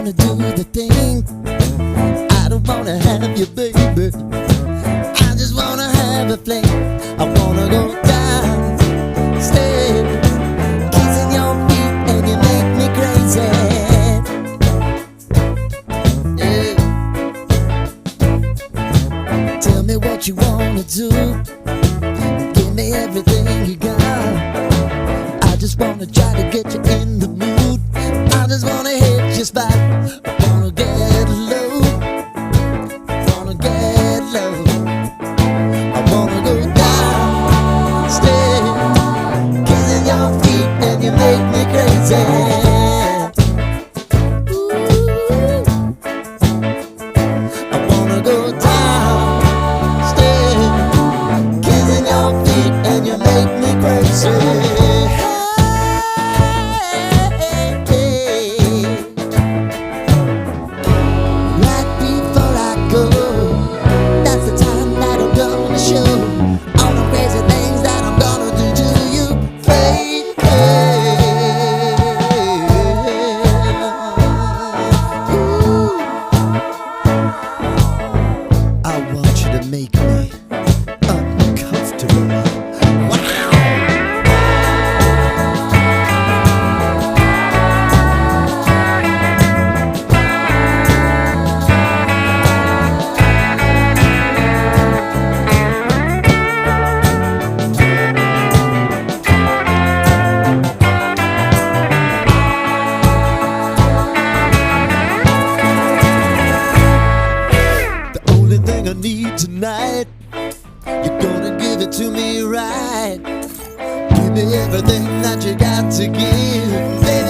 wanna do the thing. I don't wanna have you, baby. I just wanna have a fling. I wanna go down, stay, kissing your feet, and you make me crazy. Yeah. Tell me what you wanna do. Give me everything you got. I just wanna try to get you in the mood. I just wanna hit your spot. I wanna get low. Wanna get low. I wanna go down, stay, kissing your feet, and you make me crazy. I wanna go down, stay, kissing your feet, and you make me crazy. Right before I go, that's the time that I'm gonna show all the crazy things that I'm gonna do to you, baby. Ooh. I want you to make me uncomfortable. The only thing I need tonight, you're gonna give it to me right. Give me everything that you got to give, baby.